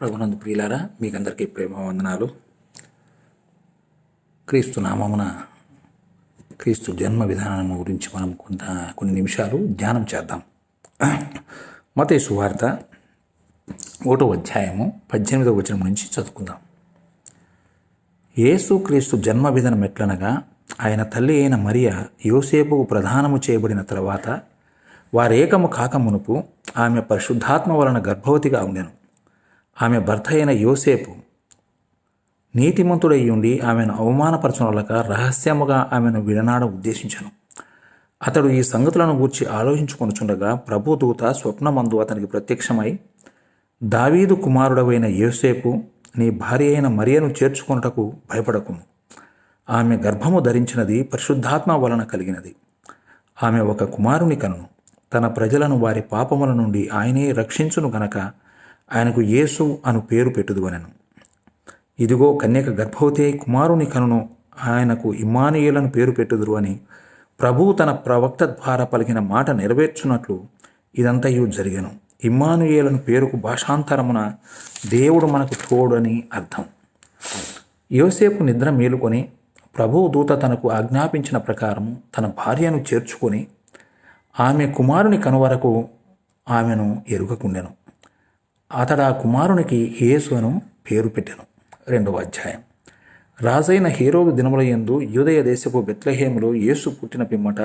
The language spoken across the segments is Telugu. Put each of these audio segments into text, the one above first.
ప్రభునందు ప్రియులారా, మీకందరికీ ప్రేమ వందనాలు. క్రీస్తు నామమున క్రీస్తు జన్మ విధానం గురించి మనం కొన్ని నిమిషాలు ధ్యానం చేద్దాం. మత్తయి సువార్త 1వ అధ్యాయము 18వ వచనం నుంచి చదువుకుందాం. యేసు క్రీస్తు జన్మ విధానం ఎట్లనగా, ఆయన తల్లి అయిన మరియ యోసేపుకు ప్రదానము చేయబడిన తర్వాత వారేకము కాక మునుపు ఆమె పరిశుద్ధాత్మ వలన గర్భవతిగా ఉండెను. ఆమె భర్త అయిన యోసేపు నీతిమంతుడై ఉండి ఆమెను అవమానపరచనలక రహస్యముగా ఆమెను విడనాడ ఉద్దేశించను. అతడు ఈ సంగతులను గూర్చి ఆలోచించుకొనుచుండగా ప్రభు దూత స్వప్నమందు అతనికి ప్రత్యక్షమై, దావీదు కుమారుడవైన యోసేపు, నీ భార్య అయిన మరియను చేర్చుకొనుటకు భయపడకుము. ఆమె గర్భము ధరించినది పరిశుద్ధాత్మ వలన కలిగినది. ఆమె ఒక కుమారుని కనును. తన ప్రజలను వారి పాపముల నుండి ఆయనే రక్షించును గనక ఆయనకు యేసు అను పేరు పెట్టుదువనెను. ఇదిగో, కన్యక గర్భవతి అయి కుమారుని కనును, ఆయనకు ఇమ్మానుయేలను పేరు పెట్టుదురు అని ప్రభువు తన ప్రవక్త ద్వారా పలికిన మాట నెరవేర్చున్నట్లు ఇదంతయు జరిగెను. ఇమ్మానుయేలను పేరుకు భాషాంతరమున దేవుడు మనకు తోడు అని అర్థం. యోసేపు నిద్ర మేలుకొని ప్రభువు దూత తనకు ఆజ్ఞాపించిన ప్రకారము తన భార్యను చేర్చుకొని ఆమె కుమారుని కనువరకు ఆమెను ఎరుగకుండెను. అతడు ఆ కుమారునికి యేసు అను పేరు పెట్టెను. 2వ అధ్యాయం. రాజైన హేరోదు దినముల యందు యూదయ దేశపు బెత్లెహేములో యేసు పుట్టిన పిమ్మట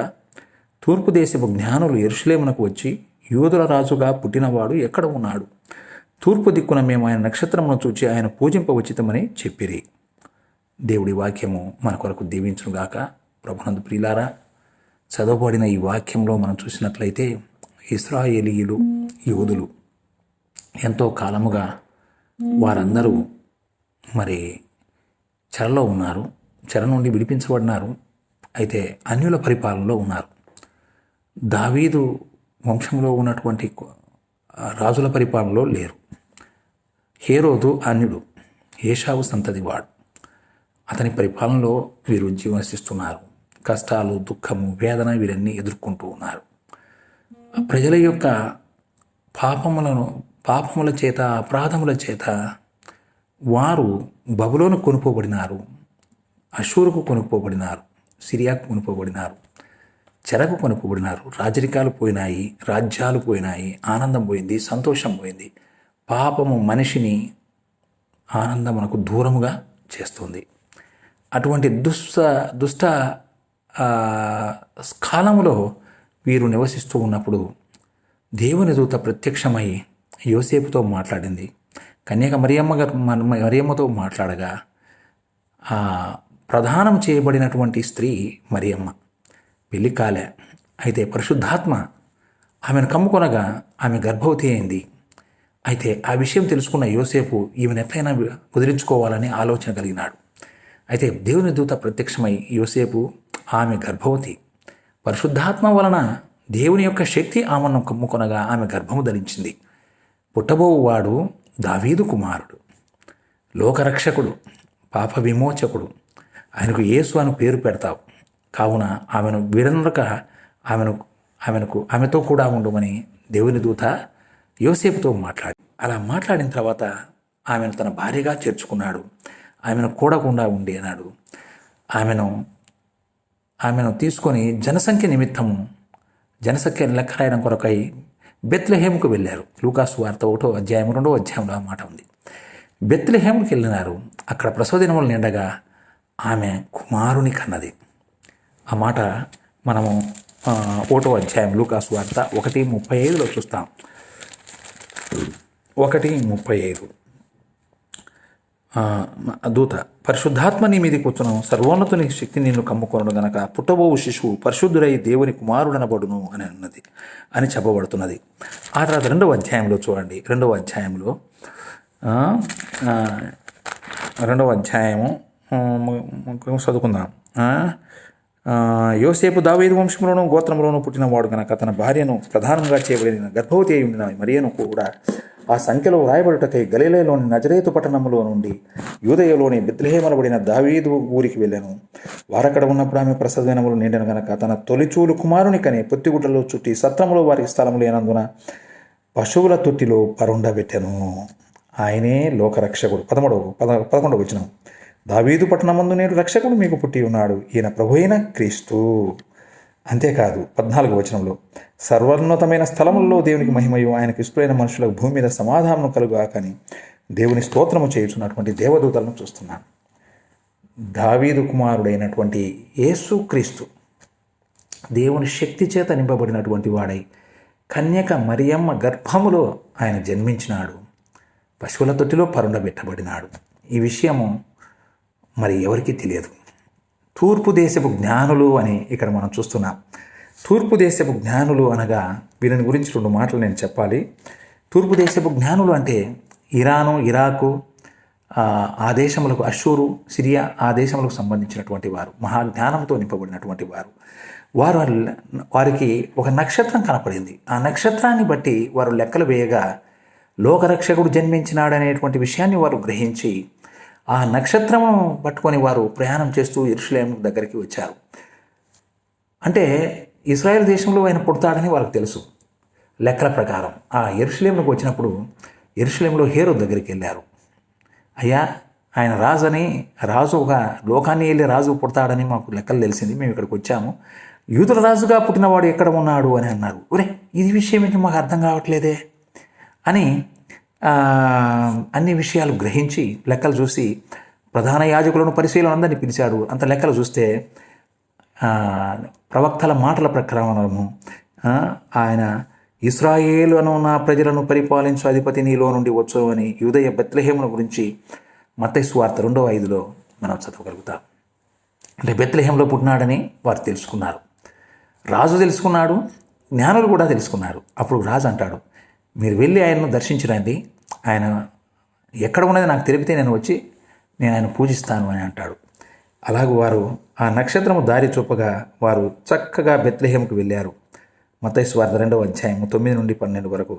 తూర్పు దేశపు జ్ఞానులు యెరూషలేమునకు వచ్చి, యూదుల రాజుగా పుట్టినవాడు ఎక్కడ ఉన్నాడు? తూర్పు దిక్కున మేము ఆయన నక్షత్రమును చూచి ఆయన పూజింపవచ్చితమని చెప్పిరి. దేవుడి వాక్యము మన కొరకు దీవించునుగాక. ప్రభునందు ప్రియులారా, చదవబడిన ఈ వాక్యంలో మనం చూసినట్లయితే ఇశ్రాయేలీయులు, యూదులు ఎంతో కాలముగా వారందరూ మరి చెరలో ఉన్నారు. చెర నుండి విడిపించబడినారు. అయితే అన్యుల పరిపాలనలో ఉన్నారు. దావీదు వంశంలో ఉన్నటువంటి రాజుల పరిపాలనలో లేరు. హేరోదు అన్యుడు, ఏషావు సంతతివాడు. అతని పరిపాలనలో వీరు జీవనిస్తున్నారు. కష్టాలు, దుఃఖము, వేదన వీరన్నీ ఎదుర్కొంటూ ఉన్నారు. ప్రజల యొక్క పాపముల చేత, అపరాధముల చేత వారు బబులోను కొనుక్కోబడినారు, అషూరుకు కొనుక్కోబడినారు, సిరియాకు కొనుక్కోబడినారు, చెరకు కొనుక్కోబడినారు. రాజరికాలు పోయినాయి, రాజ్యాలు పోయినాయి, ఆనందం పోయింది, సంతోషం పోయింది. పాపము మనిషిని ఆనందమునకు దూరముగా చేస్తుంది. అటువంటి దుష్ట కాలములో వీరు నివసిస్తూ ఉన్నప్పుడు దేవుని దూత ప్రత్యక్షమై యోసేపుతో మాట్లాడింది. కన్యక మరియమ్మతో మాట్లాడగా ఆ ప్రదానం చేయబడినటువంటి స్త్రీ మరియమ్మ పెళ్లి కాలే. అయితే పరిశుద్ధాత్మ ఆమెను కమ్ముకొనగా ఆమె గర్భవతి అయింది. అయితే ఆ విషయం తెలుసుకున్న యోసేపు ఈమెను ఎట్లయినా కుదిరించుకోవాలని ఆలోచన కలిగినాడు. అయితే దేవుని దూత ప్రత్యక్షమై, యోసేపు, ఆమె గర్భవతి, పరిశుద్ధాత్మ వలన దేవుని యొక్క శక్తి ఆమెను కమ్ముకొనగా ఆమె గర్భము ధరించింది. పుట్టబోవాడు దావీదు కుమారుడు, లోకరక్షకుడు, పాప విమోచకుడు. ఆయనకు యేసు అని పేరు పెడతావు. కావున ఆమెను విడనక ఆమెతో కూడా ఉండమని దేవుని దూత యోసేపుతో అలా మాట్లాడిన తర్వాత ఆమెను తన భార్యగా చేర్చుకున్నాడు. ఆమెను కూడకుండా ఉండి అన్నాడు. ఆమెను తీసుకొని జనసంఖ్య నిమిత్తము, జనసంఖ్య లెక్క రాయడం కొరకై బెత్లెహేముకు వెళ్ళారు. లూకాసు వార్త 1వ అధ్యాయం 2వ అధ్యాయంలో ఆ మాట ఉంది. బెత్లెహేముకి వెళ్ళినారు. అక్కడ ప్రసవ దినములు నిండగా ఆమె కుమారుని కన్నది. ఆ మాట మనము 1వ అధ్యాయం లూకాసు వార్త 1:35లో చూస్తాం. 1:35 దూత, పరిశుద్ధాత్మ నీ మీది కూర్చును, సర్వోన్నతుని శక్తి నిన్ను కమ్ముకొను గనక పుట్టబోవు శిశువు పరిశుద్ధుడై దేవుని కుమారుడనబడును అని చెప్పబడుతున్నది. ఆ తర్వాత 2వ అధ్యాయంలో చూడండి. 2వ అధ్యాయంలో 2వ అధ్యాయము చదువుకుందాం. యోసేపు దావీదు వంశంలోనూ గోత్రంలోనూ పుట్టినవాడు గనక తన భార్యను ప్రధానంగా చేయబడిన గర్భవతి అయి ఉండిన మరియను కూడా ఆ సంఖ్యలో వ్రాయబడుటకై గలిలయలోని నజరేతు పట్టణంలో నుండి యూదయలోని బెత్లెహేమనబడిన దావీదు ఊరికి వెళ్ళాను. వారక్కడ ఉన్నప్పుడు ఆమె ప్రసవ దినములు నిండెను గనక తన తొలిచూలు కుమారుని కని పొత్తిగుడ్డలో చుట్టి సత్రములో వారికి స్థలము లేనందున పశువుల తొట్టిలో పరుండబెట్టెను. ఆయనే లోకరక్షకుడు. 11వ వచనం, దావీదు పట్టణమందు నేడు రక్షకుడు మీకు పుట్టి ఉన్నాడు, ఈయన ప్రభు అయిన క్రీస్తు. అంతేకాదు 14వ వచనంలో, సర్వోన్నతమైన స్థలముల్లో దేవునికి మహిమయు, ఆయనకు ఇష్టమైన మనుషులకు భూమి మీద సమాధానం కలుగాకని దేవుని స్తోత్రము చేయుచున్నటువంటి దేవదూతలను చూస్తున్నాను. దావీదు కుమారుడైనటువంటి యేసుక్రీస్తు దేవుని శక్తి చేత నింపబడినటువంటి వాడై కన్యక మరియమ్మ గర్భములో ఆయన జన్మించినాడు, పశువుల తొట్టిలో పరుండబెట్టబడినాడు. ఈ విషయము మరి ఎవరికీ తెలియదు. తూర్పు దేశపు జ్ఞానులు అని ఇక్కడ మనం చూస్తున్నాం. తూర్పు దేశపు జ్ఞానులు అనగా వీరిని గురించి 2 మాటలు నేను చెప్పాలి. తూర్పు దేశపు జ్ఞానులు అంటే ఇరాను, ఇరాకు, ఆ దేశములకు, అషూరు, సిరియా ఆ దేశములకు సంబంధించినటువంటి వారు, మహాజ్ఞానంతో నింపబడినటువంటి వారు. వారికి ఒక నక్షత్రం కనపడింది. ఆ నక్షత్రాన్ని బట్టి వారు లెక్కలు వేయగా లోకరక్షకుడు జన్మించినాడనేటువంటి విషయాన్ని వారు గ్రహించి ఆ నక్షత్రమును పట్టుకొని వారు ప్రయాణం చేస్తూ యెరూషలేము దగ్గరికి వచ్చారు. అంటే ఇశ్రాయేల్ దేశంలో ఆయన పుడతాడని వారికి తెలుసు. లెక్కల ప్రకారం ఆ యెరూషలేముకు వచ్చినప్పుడు యెరూషలేములో హేరోదు దగ్గరికి వెళ్ళారు. అయ్యా, ఆయన రాజు ఒక లోకాన్ని వెళ్ళి రాజు పుడతాడని మాకు లెక్కలు తెలిసింది, మేము ఇక్కడికి వచ్చాము, యూదుల రాజుగా పుట్టినవాడు ఎక్కడ ఉన్నాడు అని అన్నారు. ఒరే, ఇది విషయం ఏంటి మాకు అర్థం కావట్లేదే అని అన్ని విషయాలు గ్రహించి లెక్కలు చూసి ప్రధాన యాజకులను, పరిశీలనందరినీ పిలిచాడు. అంత లెక్కలు చూస్తే ప్రవక్తల మాటల ప్రకారము ఆయన ఇశ్రాయేలు అను నా ప్రజలను పరిపాలించు అధిపతి నీలో నుండి వచ్చు అని యూదయ బెత్లెహేమును గురించి మత్తయి సువార్త 2:5 మనం చదవగలుగుతాం. అంటే బెత్లెహేంలో పుట్టినాడని వారు తెలుసుకున్నారు. రాజు తెలుసుకున్నాడు, జ్ఞానులు కూడా తెలుసుకున్నారు. అప్పుడు రాజు అంటాడు, మీరు వెళ్ళి ఆయనను దర్శించరండి, ఆయన ఎక్కడ ఉన్నది నాకు తెలిపితే నేను వచ్చి ఆయన పూజిస్తాను అని అంటాడు. అలాగే వారు ఆ నక్షత్రము దారి చూపగా వారు చక్కగా బెత్లెహేముకు వెళ్ళారు. మత్తయి సువార్త 2:9-12 వరకు.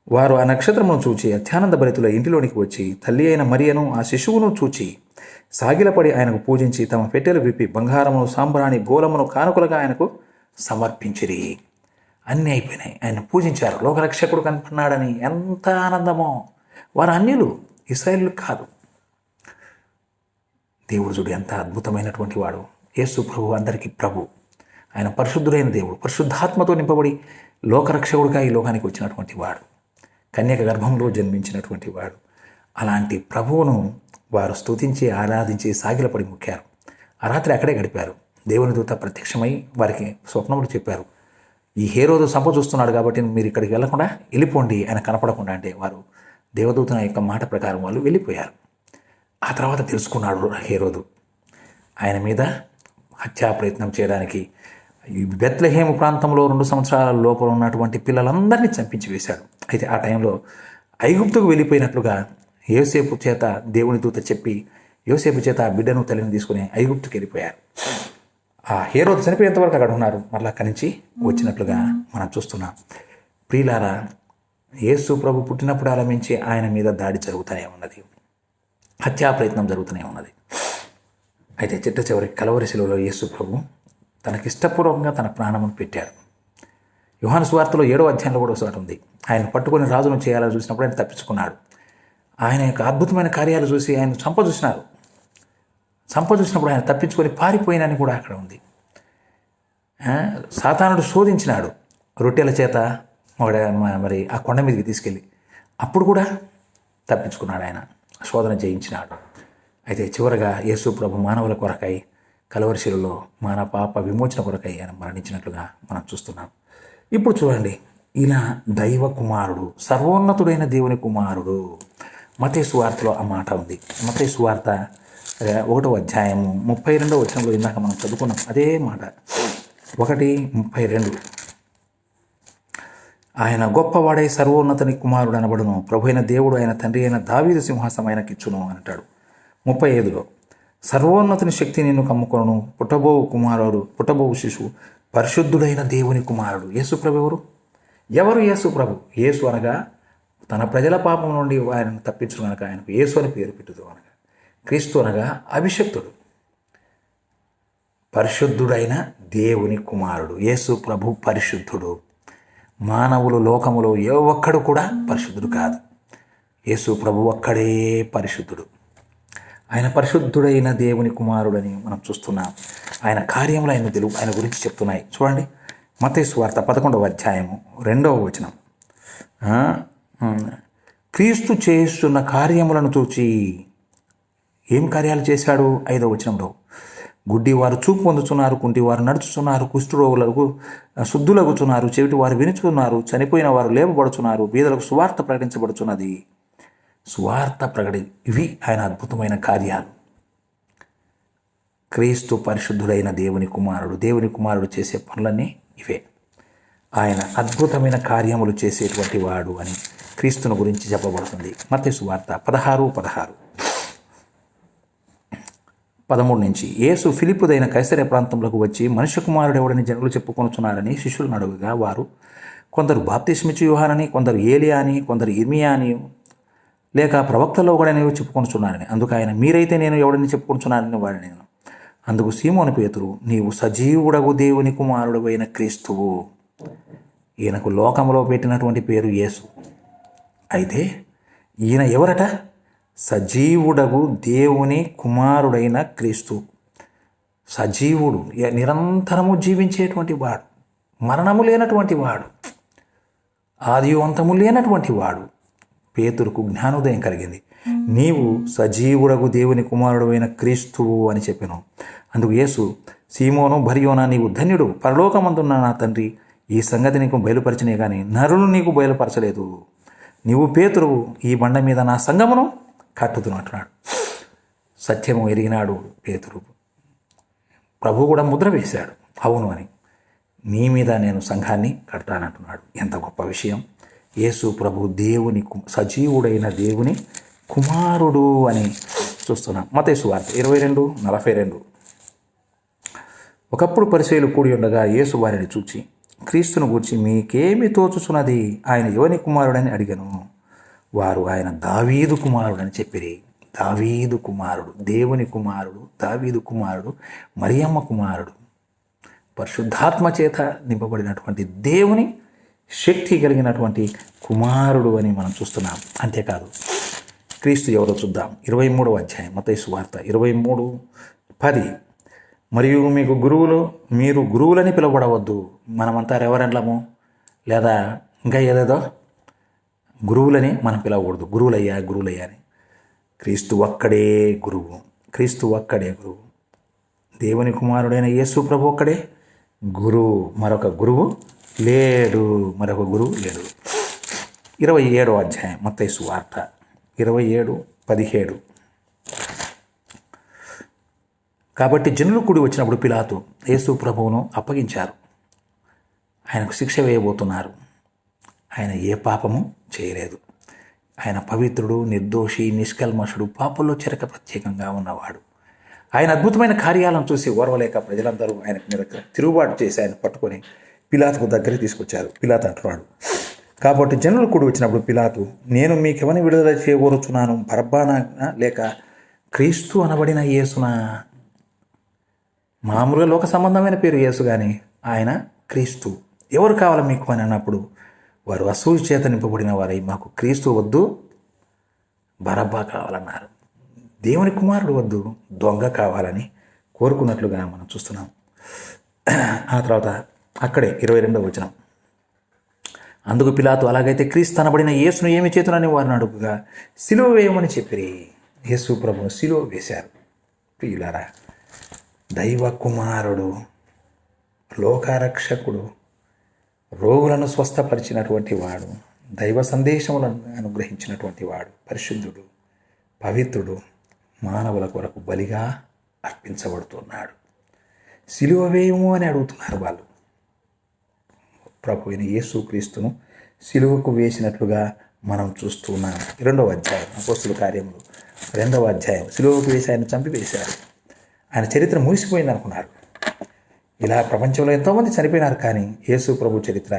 వారు ఆ నక్షత్రమును చూచి అత్యానంద భరితుల ఇంటిలోనికి వచ్చి తల్లి అయిన మరియను ఆ శిశువును చూచి సాగిలపడి ఆయనకు పూజించి తమ పెట్టెలు విప్పి బంగారమును, సాంబ్రాణి, బోలమును కానుకలుగా ఆయనకు సమర్పించిరి. అన్నీ అయిపోయినాయి. ఆయన పూజించారు. లోకరక్షకుడు కనపడినాడని ఎంత ఆనందమో. వారు అన్యులు, ఇశ్రాయేలు కాదు. దేవుడు చూడు ఎంత అద్భుతమైనటువంటి వాడు. యేసు ప్రభు అందరికీ ప్రభు. ఆయన పరిశుద్ధుడైన దేవుడు, పరిశుద్ధాత్మతో నింపబడి లోకరక్షకుడిగా ఈ లోకానికి వచ్చినటువంటి వాడు, కన్యక గర్భంలో జన్మించినటువంటి వాడు. అలాంటి ప్రభువును వారు స్తుతించి, ఆరాధించి, సాగిలపడి మొక్కారు. ఆ రాత్రి అక్కడే గడిపారు. దేవుని దూత ప్రత్యక్షమై వారికి స్వప్నములు చెప్పారు. ఈ హేరోదు సంప చూస్తున్నాడు కాబట్టి మీరు ఇక్కడికి వెళ్లకుండా వెళ్ళిపోండి, ఆయన కనపడకుండా. అంటే వారు దేవదూతన యొక్క మాట ప్రకారం వాళ్ళు వెళ్ళిపోయారు. ఆ తర్వాత తెలుసుకున్నాడు హేరోదు ఆయన మీద హత్యా ప్రయత్నం చేయడానికి ఈ బెత్లెహేము ప్రాంతంలో 2 సంవత్సరాల లోపల ఉన్నటువంటి పిల్లలందరినీ చంపించి వేశాడు. అయితే ఆ టైంలో ఐగుప్తుకు వెళ్ళిపోయినట్లుగా యోసేపు చేత దేవుని దూత చెప్పి యోసేపు చేత ఆ బిడ్డను, తల్లిని తీసుకుని ఐగుప్తుకు వెళ్ళిపోయారు. ఆ హేరోదు చనిపోయేంతవరకు అక్కడ ఉన్నారు. మళ్ళీ అక్కడి నుంచి వచ్చినట్లుగా మనం చూస్తున్నాం. ప్రియులారా, యేసు ప్రభు పుట్టినప్పుడు ఆరంభించి ఆయన మీద దాడి జరుగుతూనే ఉన్నది, హత్యా ప్రయత్నం జరుగుతూనే ఉన్నది. అయితే చిట్ట చివరికి కలవరి శిలువలో యేసు ప్రభు తనకిష్టపూర్వకంగా తన ప్రాణమును పెట్టాడు. యోహాను సువార్తలో 7వ అధ్యాయంలో కూడా ఒకసారి ఉంది. ఆయన పట్టుకొని రాజును చేయాలని చూసినప్పుడు ఆయన తప్పించుకున్నాడు. ఆయన యొక్క అద్భుతమైన కార్యాలు చూసి ఆయన చూసినప్పుడు ఆయన తప్పించుకొని పారిపోయినని కూడా అక్కడ ఉంది. సాతానుడు శోధించినాడు రొట్టెల చేత మరి ఆ కొండ మీదకి తీసుకెళ్ళి, అప్పుడు కూడా తప్పించుకున్నాడు. ఆయన శోధన జయించినాడు. అయితే చివరగా యేసు ప్రభు మానవుల కొరకై కలవరి శిలువలో మన పాప విమోచన కొరకై ఆయన మరణించినట్లుగా మనం చూస్తున్నాం. ఇప్పుడు చూడండి, ఇలా దైవ కుమారుడు, సర్వోన్నతుడైన దేవుని కుమారుడు. మత్తయి సువార్తలో ఆ మాట ఉంది. మత్తయి సువార్త 1వ అధ్యాయము 32వ వచనంలో ఇందాక మనం చదువుకున్నాం అదే మాట. 1:32 ఆయన గొప్పవాడై సర్వోన్నతుని కుమారుడు అనబడును, ప్రభు అయిన దేవుడు ఆయన తండ్రి అయిన దావీదు సింహాసనం ఆయనకిచ్చును అంటాడు. 35లో సర్వోన్నతుని శక్తి నిన్ను కమ్ముకొను, పుట్టబోవు శిశువు పరిశుద్ధుడైన దేవుని కుమారుడు. యేసు ప్రభు ఎవరు యేసు ప్రభు? యేసు అనగా తన ప్రజల పాపం నుండి ఆయనను తప్పించు కనుక ఆయనకు యేసు అని పేరు పెట్టుదు అనగా, క్రీస్తు అనగా అభిషక్తుడు, పరిశుద్ధుడైన దేవుని కుమారుడు. యేసు ప్రభు పరిశుద్ధుడు. మానవులు లోకములో ఏ ఒక్కడు కూడా పరిశుద్ధుడు కాదు. యేసు ప్రభు ఒక్కడే పరిశుద్ధుడు. ఆయన పరిశుద్ధుడైన దేవుని కుమారుడని మనం చూస్తున్నాం. ఆయన కార్యములు ఆయన గురించి చెప్తున్నాయి. చూడండి, మత్తయి సువార్త 11వ అధ్యాయము 2వ వచనం. క్రీస్తు చేస్తున్న కార్యములను చూచి, ఏం కార్యాలు చేశాడు? 5వ వచనంలో, గుడ్డి వారు చూపు పొందుతున్నారు, కుంటి వారు నడుచుతున్నారు, కుష్ఠరోగులకు శుద్ధులగుతున్నారు, చెవిటి వారు వినుచున్నారు, చనిపోయిన వారు లేపబడుతున్నారు, బీదలకు సువార్త ప్రకటించబడుతున్నది. ఇవి ఆయన అద్భుతమైన కార్యాలు. క్రీస్తు పరిశుద్ధుడైన దేవుని కుమారుడు చేసే పనులన్నీ ఇవే. ఆయన అద్భుతమైన కార్యములు చేసేటువంటి వాడు అని క్రీస్తుని గురించి చెప్పబడుతుంది. మత్తయి సువార్త 16:13 నుంచి, యేసు ఫిలిప్పుదైన కైసరయ ప్రాంతంలోకి వచ్చి, మనుష్య కుమారుడు ఎవడని జనులు చెప్పుకొనుచున్నారని శిష్యులను అడుగుగా, వారు కొందరు బాప్తిస్మిచ్చు యోహానని, కొందరు ఏలియా అని, కొందరు ఇర్మియా అని, లేక ప్రవక్తలో ఒకడని చెప్పుకొనుచున్నారని. అందుకు ఆయన, మీరైతే నేను ఎవడని చెప్పుకొనుచున్నానని వాడిని. అందుకు సీమోను పేతురు, నీవు సజీవుడగు దేవుని కుమారుడు అయిన క్రీస్తువు. ఈయనకు లోకంలో పెట్టినటువంటి పేరు యేసు. అయితే ఈయన ఎవరట? సజీవుడగు దేవుని కుమారుడైన క్రీస్తు. సజీవుడు, నిరంతరము జీవించేటువంటి వాడు, మరణము లేనటువంటి వాడు, ఆది అంతము లేనటువంటి వాడు. పేతురుకు జ్ఞానోదయం కలిగింది. నీవు సజీవుడగు దేవుని కుమారుడైన క్రీస్తువు అని చెప్పాను. అందుకు యేసు, సీమోను బర్యోనా, నీవు ధన్యుడు, పరలోకమందున్న నా తండ్రి ఈ సంగతి నీకు బయలుపరచనే కానీ నరులు నీకు బయలుపరచలేదు. నీవు పేతురువు, ఈ బండ మీద నా సంఘమును కట్టుదును అంటున్నాడు. సత్యము ఎరిగినాడు పేతురు. ప్రభు కూడా ముద్ర వేశాడు, అవును అని. నీ మీద నేను సంఘాన్ని కడతానంటున్నాడు. ఎంత గొప్ప విషయం! యేసు ప్రభు దేవుని సజీవుడైన దేవుని కుమారుడు అని చూస్తున్నాం. మత్తయి సువార్త 22:42. ఒకప్పుడు పరిసయ్యులు కూడి ఉండగా యేసు వారిని చూచి, క్రీస్తును గూర్చి మీకేమి తోచుచున్నది? ఆయన ఎవని కుమారుడని అడిగను. వారు, ఆయన దావీదు కుమారుడని చెప్పిరి. దావీదు కుమారుడు, దేవుని కుమారుడు, దావీదు కుమారుడు, మరియమ్మ కుమారుడు, పరిశుద్ధాత్మ చేత నింపబడినటువంటి దేవుని శక్తి కలిగినటువంటి కుమారుడు అని మనం చూస్తున్నాం. అంతేకాదు, క్రీస్తు ఎవరో చూద్దాం. 23వ అధ్యాయం మత్తయి సువార్త 23:10. మరియు మీరు గురువులని పిలువబడవద్దు. మనమంతా రెవరెండ్లము లేదా ఇంకా ఏదేదో గురువులని మనం పిలవకూడదు. గురువులయ్యా అని. క్రీస్తు ఒక్కడే గురువు. దేవుని కుమారుడైన యేసు ప్రభు ఒక్కడే గురువు. మరొక గురువు లేడు. 27వ అధ్యాయం మత్తయి సువార్త 27:17. కాబట్టి జనులు కూడి వచ్చినప్పుడు పిలాతు యేసు ప్రభువును అప్పగించారు. ఆయనకు శిక్ష వేయబోతున్నారు. ఆయన ఏ పాపము చేయలేదు. ఆయన పవిత్రుడు, నిర్దోషి, నిష్కల్మషుడు, పాపంలో చెరక ప్రత్యేకంగా ఉన్నవాడు. ఆయన అద్భుతమైన కార్యాలను చూసి ఓర్వలేక ప్రజలందరూ ఆయన మీద తిరుగుబాటు చేసి ఆయన పట్టుకొని పిలాతుకు దగ్గరికి తీసుకొచ్చారు. పిలాతు అంటున్నాడు, కాబట్టి జనులు కూడి వచ్చినప్పుడు పిలాతు, నేను మీకెవని విడుదల చేయగోరుచున్నాను? బరబ్బానా లేక క్రీస్తు అనబడిన యేసునా? మామూలుగా లోక సంబంధమైన పేరు యేసు, కానీ ఆయన క్రీస్తు. ఎవరు కావాలి మీకు అని అన్నప్పుడు వారు అసూయ చేత నింపబడిన వారై, మాకు క్రీస్తు వద్దు, బరబ్బా కావాలన్నారు. దేవుని కుమారుడు వద్దు, దొంగ కావాలని కోరుకున్నట్లుగా మనం చూస్తున్నాం. ఆ తర్వాత అక్కడే 22వ వచనం, అందుకు పిలాతు, అలాగైతే క్రీస్తు అనబడిన యేసును ఏమి చేతునని వారిని అడుగుగా, సిలువ వేయమని చెప్పిరి. యేసు ప్రభును సిలువ వేశారు. ప్రియులారా, దైవ కుమారుడు, లోకరక్షకుడు, రోగులను స్వస్థపరిచినటువంటి వాడు, దైవ సందేశములను అనుగ్రహించినటువంటి వాడు, పరిశుద్ధుడు, పవిత్రుడు, మానవుల కొరకు బలిగా అర్పించబడుతున్నాడు. సిలువ వేయము అని అడుగుతున్నారు వాళ్ళు. ప్రభు అయిన యేసు క్రీస్తును సిలువకు వేసినట్లుగా మనం చూస్తున్నాం. 2వ అధ్యాయం అపోస్తుల కార్యములు 2వ అధ్యాయం, సిలువకు వేసి ఆయన చంపివేశారు. ఆయన చరిత్ర ముగిసిపోయింది అనుకున్నారు. ఇలా ప్రపంచంలో ఎంతోమంది చనిపోయినారు, కానీ యేసు ప్రభు చరిత్ర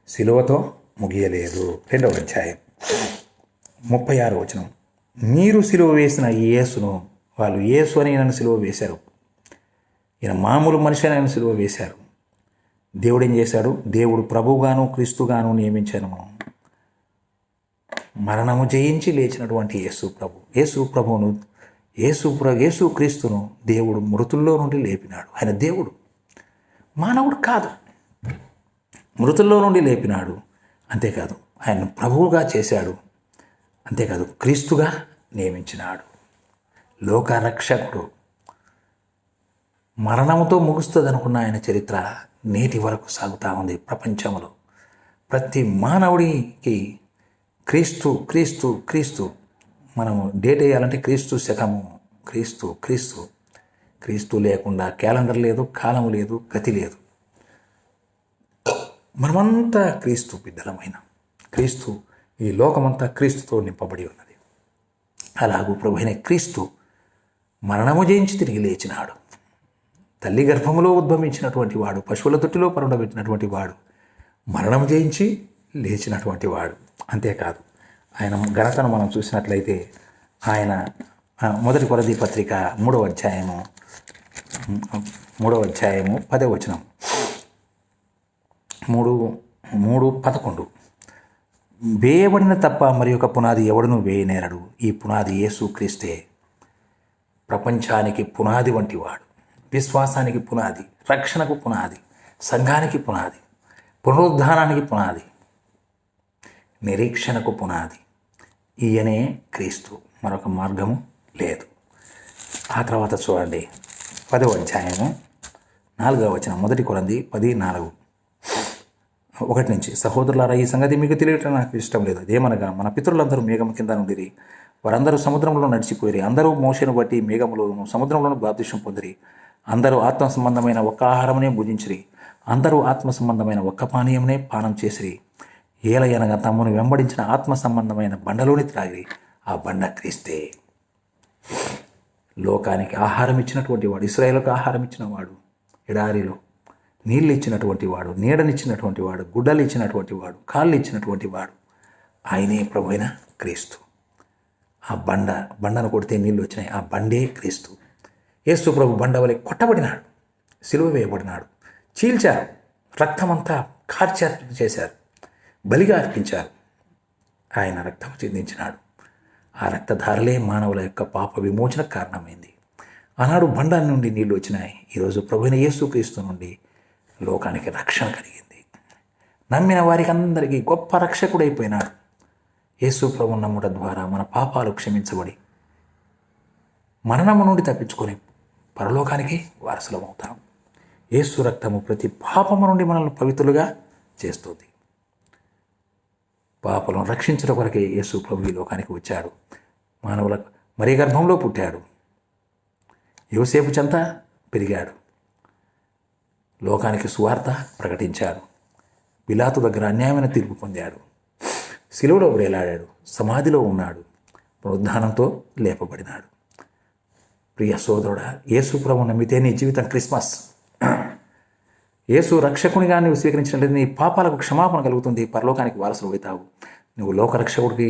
సిలువతో ముగియలేదు. 2వ అధ్యాయం 36వ వచనం, మీరు సిలువ వేసిన ఈ యేసును, వాళ్ళు యేసు అని ఈయనను సిలువ వేశారు. ఈయన మామూలు మనిషి అని ఆయన సిలువ వేశారు. దేవుడు ఏం చేశాడు? దేవుడు ప్రభువుగాను క్రీస్తుగాను నియమించాను. మరణము జయించి లేచినటువంటి యేసు ప్రభువును యేసు క్రీస్తును దేవుడు మృతుల్లో నుండి లేపినాడు. ఆయన దేవుడు, మానవుడు కాదు. మృతుల్లో నుండి లేపినాడు. అంతేకాదు ఆయన ప్రభువుగా చేశాడు. అంతేకాదు క్రీస్తుగా నియమించినాడు. లోకరక్షకుడు. మరణముతో ముగుస్తుంది అనుకున్న ఆయన చరిత్ర నేటి వరకు సాగుతూ ఉంది. ప్రపంచంలో ప్రతి మానవుడికి క్రీస్తు క్రీస్తు క్రీస్తు మనము డేట్ వేయాలంటే క్రీస్తు శకము, క్రీస్తు క్రీస్తు క్రీస్తు లేకుండా క్యాలెండర్ లేదు, కాలము లేదు, గతి లేదు. మనమంతా క్రీస్తు బిడ్డలమైన క్రీస్తు, ఈ లోకమంతా క్రీస్తుతో నింపబడి ఉన్నది. అలాగూ ప్రభువైన క్రీస్తు మరణము జయించి తిరిగి లేచినాడు. తల్లి గర్భములో ఉద్భవించినటువంటి వాడు, పశువుల తొట్టిలో పరుండబెట్టినటువంటి వాడు, మరణం జయించి లేచినటువంటి వాడు. అంతేకాదు ఆయన ఘనతను మనం చూసినట్లయితే ఆయన మొదటి కొరింథీ పత్రిక 3వ అధ్యాయము 10వ వచనం, 3:11 వేయబడిన తప్ప మరి ఒక పునాది ఎవడును వేయనేరడు, ఈ పునాది యేసు క్రీస్తే. ప్రపంచానికి పునాది వంటి వాడు, విశ్వాసానికి పునాది, రక్షణకు పునాది, సంఘానికి పునాది, పునరుద్ధానానికి పునాది, నిరీక్షణకు పునాది. ఈయనే క్రీస్తు, మరొక మార్గము లేదు. ఆ తర్వాత చూడండి 10వ అధ్యాయము 4వ వచనం, మొదటి కొరింథీ 10:4, 1 సహోదరులారా, ఈ సంగతి మీకు తెలియటం నాకు ఇష్టం లేదు. అదేమనగా మన పితరులందరూ మేఘం కింద నుండిరి, వారందరూ సముద్రంలో నడిచిపోయిరి, అందరూ మోషేను బట్టి మేఘములోను సముద్రంలోను బాప్తిసం పొందిరి, అందరూ ఆత్మ సంబంధమైన ఒక్క ఆహారమునే భుజించిరి, అందరూ ఆత్మ సంబంధమైన ఒక్క పానీయమునే పానం చేసిరి. ఏలయనగా తమను వెంబడించిన ఆత్మ సంబంధమైన బండలోని త్రాగిరి, ఆ బండ క్రీస్తే. లోకానికి ఆహారం ఇచ్చినటువంటి వాడు, ఇశ్రాయేలుకు ఆహారం ఇచ్చిన వాడు, ఎడారిలో నీళ్ళు ఇచ్చినటువంటి వాడు, నీడనిచ్చినటువంటి వాడు, గుడ్డలు ఇచ్చినటువంటి వాడు, కాళ్ళు ఇచ్చినటువంటి వాడు, ఆయనే ప్రభువైన క్రీస్తు. ఆ బండను కొడితే నీళ్ళు వచ్చినాయి, ఆ బండే క్రీస్తు. యేసు ప్రభు బండ వలె కొట్టబడినాడు, సిలువ వేయబడినాడు, చీల్చారు, రక్తమంతా కార్చారు చేశారు, బలిగా అర్పించారు. ఆయన రక్తం చిందించినాడు. ఆ రక్తధారలే మానవుల యొక్క పాప విమోచన కారణమైంది. ఆనాడు బండ నుండి నీళ్ళు వచ్చినాయి. ఈరోజు ప్రభువైన యేసు క్రీస్తు నుండి లోకానికి రక్షణ కలిగింది. నమ్మిన వారికి అందరికీ గొప్ప రక్షకుడైపోయినాడు. యేసు ప్రభు నమ్ముట ద్వారా మన పాపాలు క్షమించబడి మరణము నుండి తప్పించుకొని పరలోకానికి వారసులమవుతాం. యేసు రక్తము ప్రతి పాపము నుండి మనల్ని పవిత్రులుగా చేస్తుంది. పాపలను రక్షించడం కొరకే యేసు ప్రభు ఈ లోకానికి వచ్చాడు. మానవుల మరీ గర్భంలో పుట్టాడు, యోసేపు చెంత పెరిగాడు, లోకానికి సువార్త ప్రకటించాడు, పిలాతు దగ్గర అన్యాయమైన తీర్పు పొందాడు, శిలువలో వేలాడాడు, సమాధిలో ఉన్నాడు, పునరుద్ధానంతో లేపబడినాడు. ప్రియ సోదరుడా, యేసు ప్రభు నమ్మితే నీ జీవితం క్రిస్మస్. యేసు రక్షకునిగా నీవు స్వీకరించినట్లయితే నీ పాపాలకు క్షమాపణ కలుగుతుంది, పరలోకానికి వారసులు అవుతావు. నువ్వు లోకరక్షకుడికి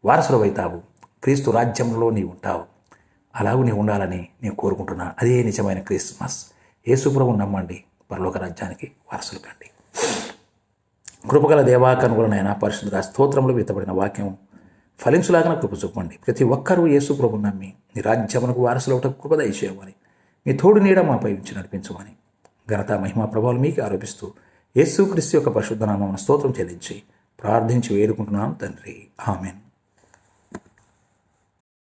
వారసులు అవుతావు, క్రీస్తు రాజ్యంలో నీవు ఉంటావు. అలాగూ నీవు ఉండాలని నేను కోరుకుంటున్నా. అదే నిజమైన క్రిస్మస్. యేసు ప్రభువును నమ్మండి, పరలోక రాజ్యానికి వారసులు కండి. కృపగల దేవాకనుగులనైనా పరిశుద్ధ స్తోత్రంలో విత్తబడిన వాక్యం ఫలించులాగా కృప చూపండి. ప్రతి ఒక్కరూ యేసు ప్రభువును నమ్మి నీ రాజ్యమునకు వారసులవుటకు కృప దయచేయమని, మీ తోడు నీడ మాపై ఉంచి నడిపించమని ఘనత మహిమా ప్రభావాలు మీకు ఆరోపిస్తూ యేసు క్రీస్తు యొక్క పరిశుద్ధ నామమున స్తోత్రం చెల్లించి ప్రార్థించి వేడుకుంటున్నాం తండ్రి. ఆమెన్.